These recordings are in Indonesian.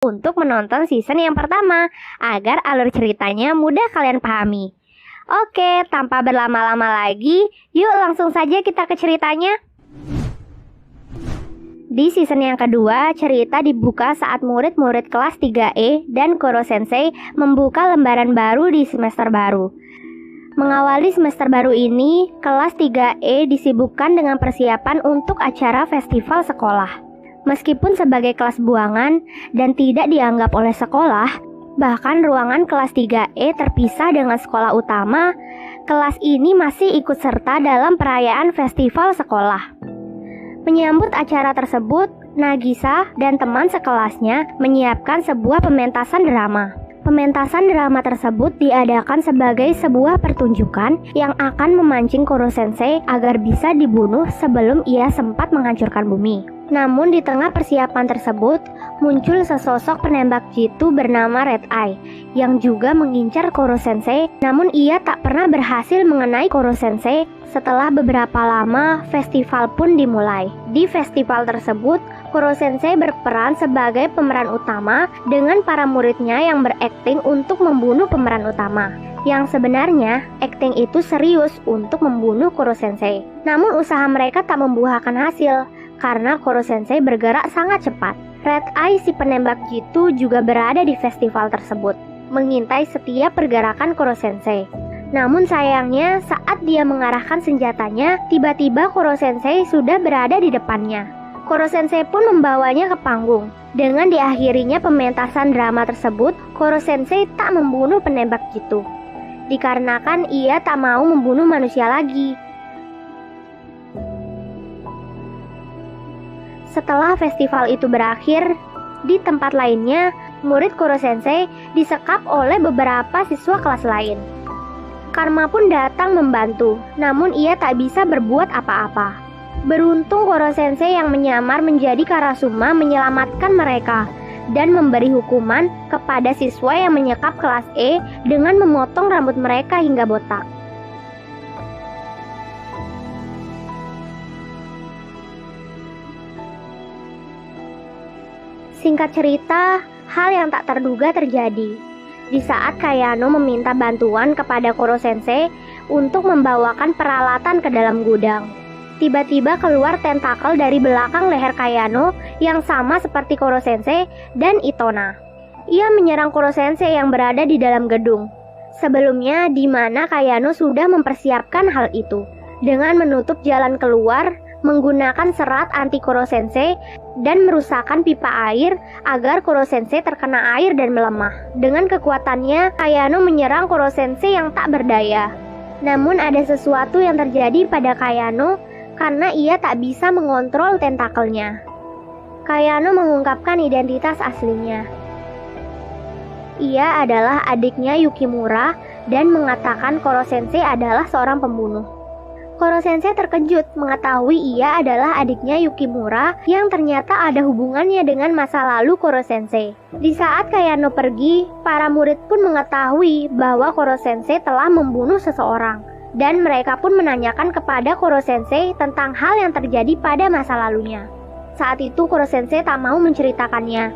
untuk menonton season yang pertama agar alur ceritanya mudah kalian pahami. Oke, tanpa berlama-lama lagi, yuk langsung saja kita ke ceritanya. Di season yang kedua, cerita dibuka saat murid-murid kelas 3E dan Koro Sensei membuka lembaran baru di semester baru. Mengawali semester baru ini, kelas 3E disibukkan dengan persiapan untuk acara festival sekolah. Meskipun sebagai kelas buangan dan tidak dianggap oleh sekolah, bahkan ruangan kelas 3E terpisah dengan sekolah utama, kelas ini masih ikut serta dalam perayaan festival sekolah. Menyambut acara tersebut, Nagisa dan teman sekelasnya menyiapkan sebuah pementasan drama. Pementasan drama tersebut diadakan sebagai sebuah pertunjukan yang akan memancing Koro Sensei agar bisa dibunuh sebelum ia sempat menghancurkan bumi. Namun di tengah persiapan tersebut, muncul sesosok penembak jitu bernama Red Eye yang juga mengincar Koro Sensei, namun ia tak pernah berhasil mengenai Koro Sensei. Setelah beberapa lama, festival pun dimulai. Di festival tersebut, Koro Sensei berperan sebagai pemeran utama dengan para muridnya yang berakting untuk membunuh pemeran utama. Yang sebenarnya, akting itu serius untuk membunuh Koro Sensei. Namun usaha mereka tak membuahkan hasil karena Koro Sensei bergerak sangat cepat. Red Eye si penembak jitu juga berada di festival tersebut, mengintai setiap pergerakan Koro Sensei. Namun sayangnya saat dia mengarahkan senjatanya, tiba-tiba Koro Sensei sudah berada di depannya. Koro Sensei pun membawanya ke panggung. Dengan diakhirinya pementasan drama tersebut, Koro Sensei tak membunuh penembak jitu, dikarenakan ia tak mau membunuh manusia lagi. Setelah festival itu berakhir, di tempat lainnya, murid Koro Sensei disekap oleh beberapa siswa kelas lain. Karma pun datang membantu, namun ia tak bisa berbuat apa-apa. Beruntung Koro Sensei yang menyamar menjadi Karasuma menyelamatkan mereka dan memberi hukuman kepada siswa yang menyekap kelas E dengan memotong rambut mereka hingga botak. Singkat cerita, hal yang tak terduga terjadi. Di saat Kayano meminta bantuan kepada Koro Sensei untuk membawakan peralatan ke dalam gudang, tiba-tiba keluar tentakel dari belakang leher Kayano yang sama seperti Koro Sensei dan Itona. Ia menyerang Koro Sensei yang berada di dalam gedung. Sebelumnya, di mana Kayano sudah mempersiapkan hal itu dengan menutup jalan keluar menggunakan serat anti Koro Sensei dan merusakkan pipa air agar Koro Sensei terkena air dan melemah. Dengan kekuatannya, Kayano menyerang Koro Sensei yang tak berdaya. Namun ada sesuatu yang terjadi pada Kayano karena ia tak bisa mengontrol tentakelnya. Kayano mengungkapkan identitas aslinya. Ia adalah adiknya Yukimura dan mengatakan Koro Sensei adalah seorang pembunuh. Koro Sensei terkejut mengetahui ia adalah adiknya Yukimura yang ternyata ada hubungannya dengan masa lalu Koro Sensei. Di saat Kayano pergi, para murid pun mengetahui bahwa Koro Sensei telah membunuh seseorang, dan mereka pun menanyakan kepada Koro Sensei tentang hal yang terjadi pada masa lalunya. Saat itu Koro Sensei tak mau menceritakannya.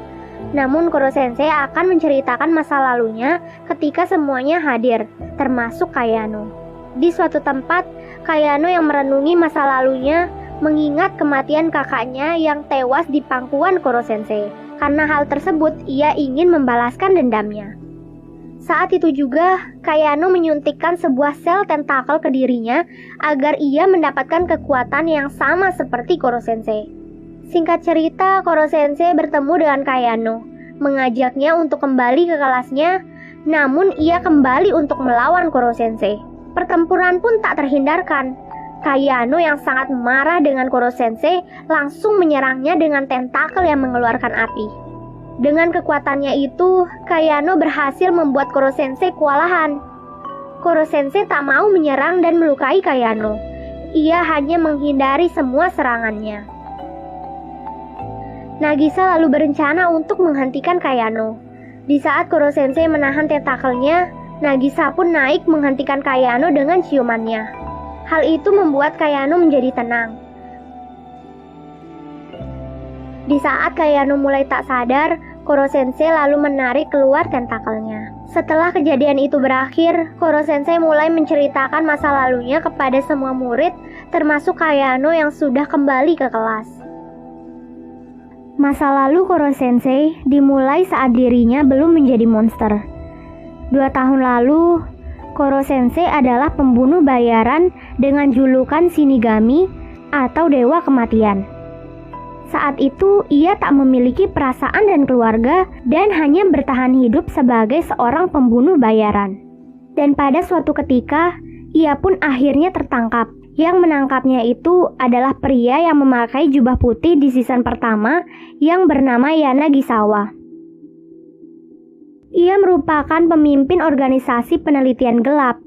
Namun Koro Sensei akan menceritakan masa lalunya ketika semuanya hadir, termasuk Kayano. Di suatu tempat, Kayano yang merenungi masa lalunya mengingat kematian kakaknya yang tewas di pangkuan Koro Sensei. Karena hal tersebut, ia ingin membalaskan dendamnya. Saat itu juga, Kayano menyuntikkan sebuah sel tentakel ke dirinya agar ia mendapatkan kekuatan yang sama seperti Koro Sensei. Singkat cerita, Koro Sensei bertemu dengan Kayano, mengajaknya untuk kembali ke kelasnya, namun ia kembali untuk melawan Koro Sensei. Pertempuran pun tak terhindarkan. Kayano yang sangat marah dengan Koro Sensei langsung menyerangnya dengan tentakel yang mengeluarkan api. Dengan kekuatannya itu, Kayano berhasil membuat Koro Sensei kewalahan. Koro Sensei tak mau menyerang dan melukai Kayano. Ia hanya menghindari semua serangannya. Nagisa lalu berencana untuk menghentikan Kayano. Di saat Koro Sensei menahan tentakelnya, Nagisa pun naik menghentikan Kayano dengan ciumannya. Hal itu membuat Kayano menjadi tenang. Di saat Kayano mulai tak sadar, Koro Sensei lalu menarik keluar tentakelnya. Setelah kejadian itu berakhir, Koro Sensei mulai menceritakan masa lalunya kepada semua murid, termasuk Kayano yang sudah kembali ke kelas. Masa lalu Koro Sensei dimulai saat dirinya belum menjadi monster. 2 tahun lalu, Koro Sensei adalah pembunuh bayaran dengan julukan Shinigami atau Dewa Kematian. Saat itu, ia tak memiliki perasaan dan keluarga dan hanya bertahan hidup sebagai seorang pembunuh bayaran. Dan pada suatu ketika, ia pun akhirnya tertangkap. Yang menangkapnya itu adalah pria yang memakai jubah putih di season pertama yang bernama Yanagisawa. Ia merupakan pemimpin organisasi penelitian gelap.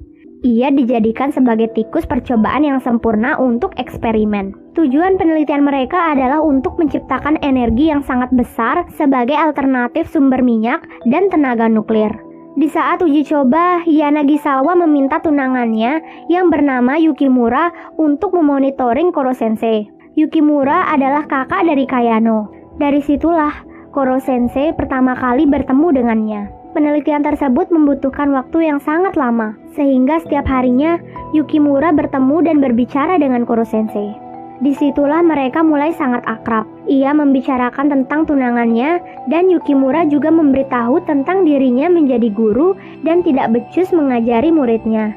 Ia dijadikan sebagai tikus percobaan yang sempurna untuk eksperimen. Tujuan penelitian mereka adalah untuk menciptakan energi yang sangat besar sebagai alternatif sumber minyak dan tenaga nuklir. Di saat uji coba, Yanagisawa meminta tunangannya yang bernama Yukimura untuk memonitoring Koro Sensei. Yukimura adalah kakak dari Kayano. Dari situlah Koro Sensei pertama kali bertemu dengannya. Penelitian tersebut membutuhkan waktu yang sangat lama, sehingga setiap harinya Yukimura bertemu dan berbicara dengan Koro Sensei. Disitulah mereka mulai sangat akrab. Ia membicarakan tentang tunangannya, dan Yukimura juga memberitahu tentang dirinya menjadi guru dan tidak becus mengajari muridnya,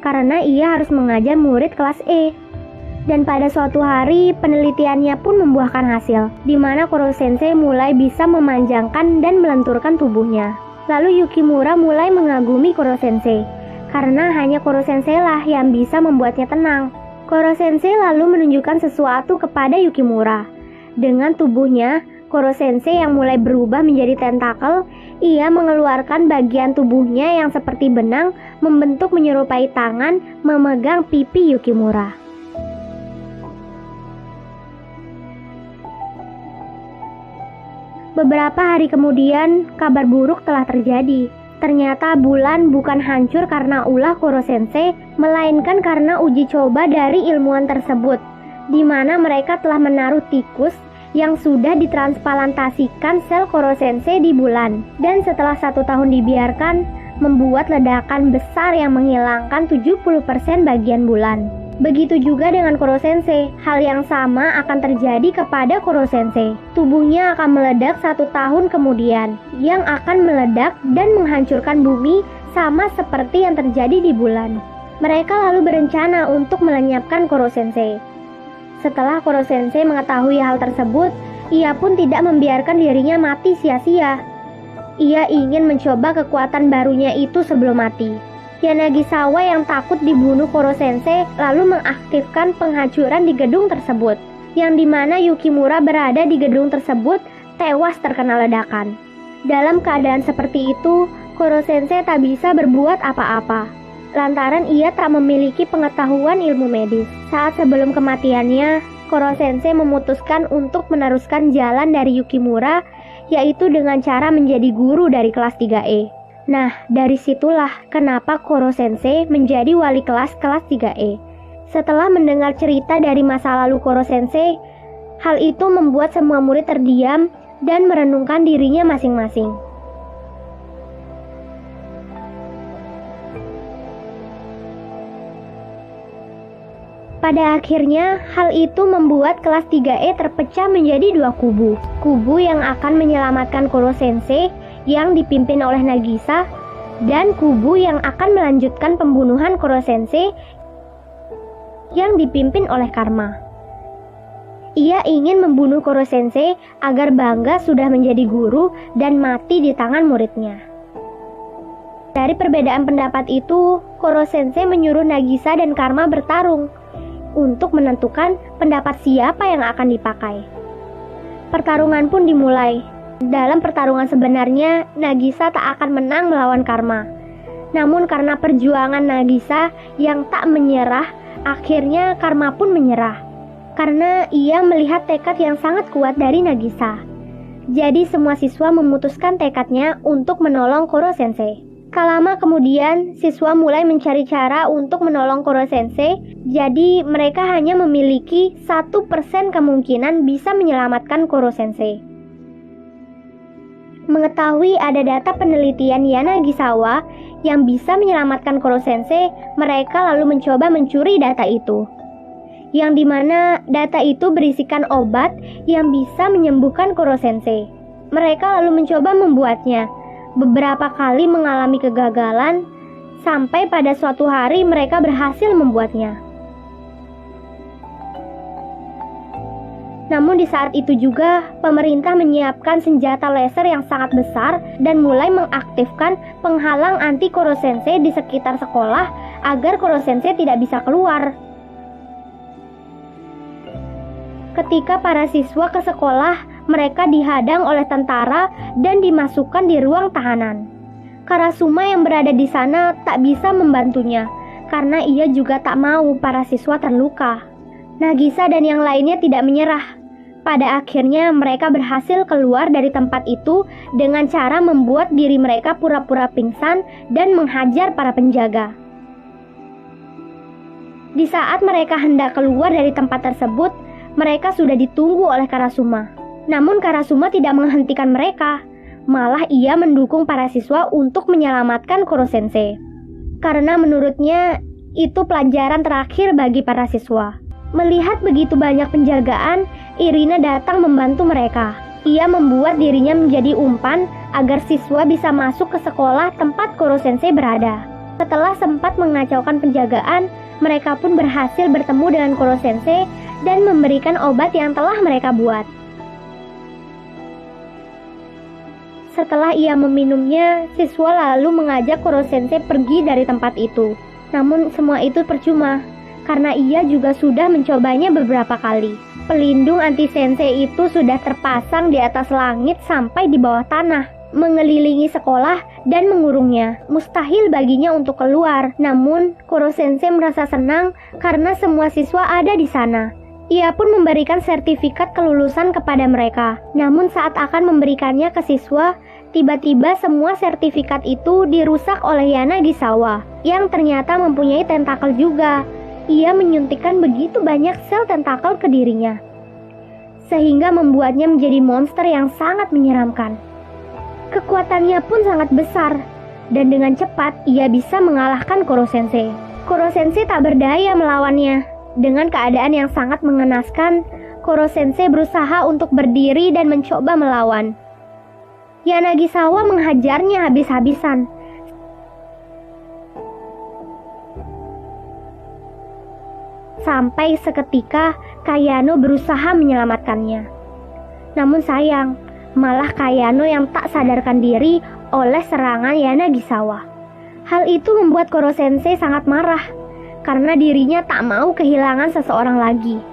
karena ia harus mengajar murid kelas E. Dan pada suatu hari, penelitiannya pun membuahkan hasil, di mana Koro Sensei mulai bisa memanjangkan dan melenturkan tubuhnya. Lalu Yukimura mulai mengagumi Koro Sensei, karena hanya Koro Sensei lah yang bisa membuatnya tenang. Koro Sensei lalu menunjukkan sesuatu kepada Yukimura. Dengan tubuhnya, Koro Sensei yang mulai berubah menjadi tentakel, ia mengeluarkan bagian tubuhnya yang seperti benang, membentuk menyerupai tangan, memegang pipi Yukimura. Beberapa hari kemudian, kabar buruk telah terjadi. Ternyata bulan bukan hancur karena ulah Koro Sensei, melainkan karena uji coba dari ilmuwan tersebut, di mana mereka telah menaruh tikus yang sudah ditransplantasikan sel Koro Sensei di bulan. Dan setelah 1 tahun dibiarkan, membuat ledakan besar yang menghilangkan 70% bagian bulan. Begitu juga dengan Koro Sensei, hal yang sama akan terjadi kepada Koro Sensei. Tubuhnya akan meledak 1 tahun kemudian, yang akan meledak dan menghancurkan bumi sama seperti yang terjadi di bulan. Mereka lalu berencana untuk melenyapkan Koro Sensei. Setelah Koro Sensei mengetahui hal tersebut, ia pun tidak membiarkan dirinya mati sia-sia. Ia ingin mencoba kekuatan barunya itu sebelum mati. Yanagisawa yang takut dibunuh Koro Sensei lalu mengaktifkan penghancuran di gedung tersebut, yang dimana Yukimura berada di gedung tersebut tewas terkena ledakan. Dalam keadaan seperti itu, Koro Sensei tak bisa berbuat apa-apa, lantaran ia tak memiliki pengetahuan ilmu medis. Saat sebelum kematiannya, Koro Sensei memutuskan untuk meneruskan jalan dari Yukimura, yaitu dengan cara menjadi guru dari kelas 3E. Nah, dari situlah kenapa Koro Sensei menjadi wali kelas 3E. Setelah mendengar cerita dari masa lalu Koro Sensei, hal itu membuat semua murid terdiam dan merenungkan dirinya masing-masing. Pada akhirnya, hal itu membuat kelas 3E terpecah menjadi 2 kubu. Kubu yang akan menyelamatkan Koro Sensei yang dipimpin oleh Nagisa, dan kubu yang akan melanjutkan pembunuhan Koro Sensei yang dipimpin oleh Karma. Ia ingin membunuh Koro Sensei agar bangga sudah menjadi guru dan mati di tangan muridnya. Dari perbedaan pendapat itu, Koro Sensei menyuruh Nagisa dan Karma bertarung untuk menentukan pendapat siapa yang akan dipakai. Pertarungan pun dimulai. Dalam pertarungan sebenarnya, Nagisa tak akan menang melawan Karma. Namun karena perjuangan Nagisa yang tak menyerah, akhirnya Karma pun menyerah. Karena ia melihat tekad yang sangat kuat dari Nagisa. Jadi semua siswa memutuskan tekadnya untuk menolong Koro Sensei. Tak lama kemudian, siswa mulai mencari cara untuk menolong Koro Sensei. Jadi mereka hanya memiliki 1% kemungkinan bisa menyelamatkan Koro Sensei. Mengetahui ada data penelitian Yanagisawa yang bisa menyelamatkan Koro Sensei, mereka lalu mencoba mencuri data itu. Yang dimana data itu berisikan obat yang bisa menyembuhkan Koro Sensei. Mereka lalu mencoba membuatnya. Beberapa kali mengalami kegagalan, sampai pada suatu hari mereka berhasil membuatnya. Namun di saat itu juga, pemerintah menyiapkan senjata laser yang sangat besar dan mulai mengaktifkan penghalang anti Koro Sensei di sekitar sekolah agar Koro Sensei tidak bisa keluar. Ketika para siswa ke sekolah, mereka dihadang oleh tentara dan dimasukkan di ruang tahanan. Karasuma yang berada di sana tak bisa membantunya, karena ia juga tak mau para siswa terluka. Nagisa dan yang lainnya tidak menyerah. Pada akhirnya mereka berhasil keluar dari tempat itu dengan cara membuat diri mereka pura-pura pingsan dan menghajar para penjaga. Di saat mereka hendak keluar dari tempat tersebut, mereka sudah ditunggu oleh Karasuma. Namun Karasuma tidak menghentikan mereka, malah ia mendukung para siswa untuk menyelamatkan Koro Sensei. Karena menurutnya itu pelajaran terakhir bagi para siswa. Melihat begitu banyak penjagaan, Irina datang membantu mereka. Ia membuat dirinya menjadi umpan agar siswa bisa masuk ke sekolah tempat Koro Sensei berada. Setelah sempat mengacaukan penjagaan, mereka pun berhasil bertemu dengan Koro Sensei dan memberikan obat yang telah mereka buat. Setelah ia meminumnya, siswa lalu mengajak Koro Sensei pergi dari tempat itu. Namun semua itu percuma, karena ia juga sudah mencobanya beberapa kali. Pelindung anti-sensei itu sudah terpasang di atas langit sampai di bawah tanah, mengelilingi sekolah dan mengurungnya. Mustahil baginya untuk keluar. Namun, Koro Sensei merasa senang karena semua siswa ada di sana. Ia pun memberikan sertifikat kelulusan kepada mereka. Namun saat akan memberikannya ke siswa, tiba-tiba semua sertifikat itu dirusak oleh Yanagisawa, yang ternyata mempunyai tentakel juga. Ia menyuntikkan begitu banyak sel tentakel ke dirinya, sehingga membuatnya menjadi monster yang sangat menyeramkan. Kekuatannya pun sangat besar, dan dengan cepat ia bisa mengalahkan Koro Sensei. Koro Sensei tak berdaya melawannya. Dengan keadaan yang sangat mengenaskan, Koro Sensei berusaha untuk berdiri dan mencoba melawan. Yanagisawa menghajarnya habis-habisan. Sampai seketika Kayano berusaha menyelamatkannya. Namun sayang, malah Kayano yang tak sadarkan diri oleh serangan Yanagisawa. Hal itu membuat Koro Sensei sangat marah, karena dirinya tak mau kehilangan seseorang lagi.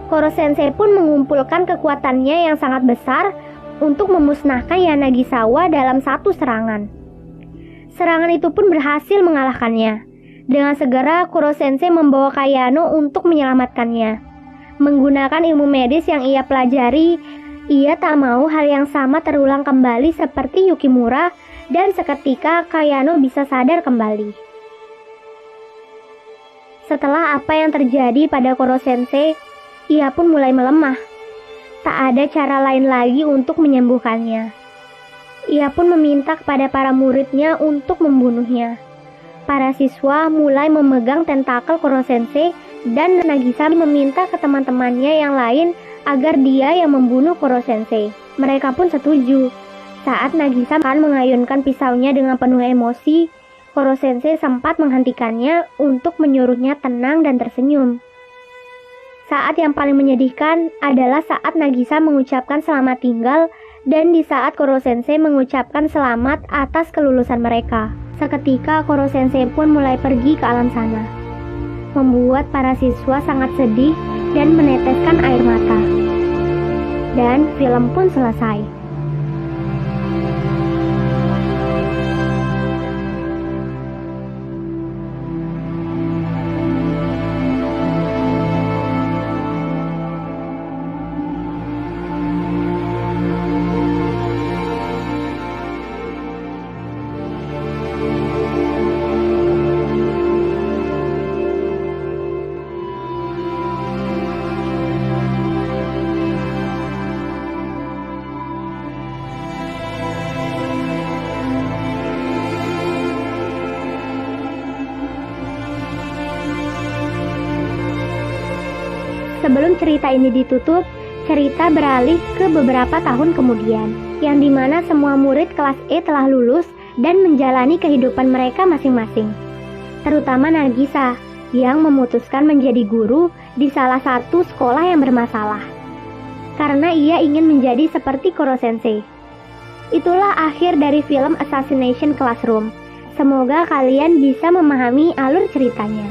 Koro Sensei pun mengumpulkan kekuatannya yang sangat besar untuk memusnahkan Yanagisawa dalam satu serangan. Serangan itu pun berhasil mengalahkannya. Dengan segera, Koro Sensei membawa Kayano untuk menyelamatkannya. Menggunakan ilmu medis yang ia pelajari, ia tak mau hal yang sama terulang kembali seperti Yukimura, dan seketika Kayano bisa sadar kembali. Setelah apa yang terjadi pada Koro Sensei, ia pun mulai melemah. Tak ada cara lain lagi untuk menyembuhkannya. Ia pun meminta kepada para muridnya untuk membunuhnya. Para siswa mulai memegang tentakel Koro Sensei dan Nagisa meminta ke teman-temannya yang lain agar dia yang membunuh Koro Sensei. Mereka pun setuju. Saat Nagisa akan mengayunkan pisaunya dengan penuh emosi, Koro Sensei sempat menghentikannya untuk menyuruhnya tenang dan tersenyum. Saat yang paling menyedihkan adalah saat Nagisa mengucapkan selamat tinggal dan di saat Koro Sensei mengucapkan selamat atas kelulusan mereka. Seketika Koro Sensei pun mulai pergi ke alam sana, membuat para siswa sangat sedih dan meneteskan air mata. Dan film pun selesai. Sebelum cerita ini ditutup, cerita beralih ke beberapa tahun kemudian, yang dimana semua murid kelas E telah lulus dan menjalani kehidupan mereka masing-masing. Terutama Nagisa, yang memutuskan menjadi guru di salah satu sekolah yang bermasalah. Karena ia ingin menjadi seperti Koro Sensei. Itulah akhir dari film Assassination Classroom. Semoga kalian bisa memahami alur ceritanya.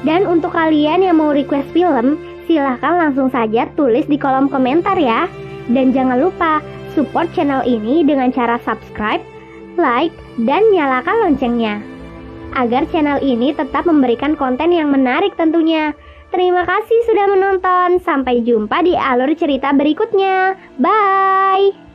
Dan untuk kalian yang mau request film, silahkan langsung saja tulis di kolom komentar ya. Dan jangan lupa support channel ini dengan cara subscribe, like, dan nyalakan loncengnya, agar channel ini tetap memberikan konten yang menarik tentunya. Terima kasih sudah menonton. Sampai jumpa di alur cerita berikutnya. Bye!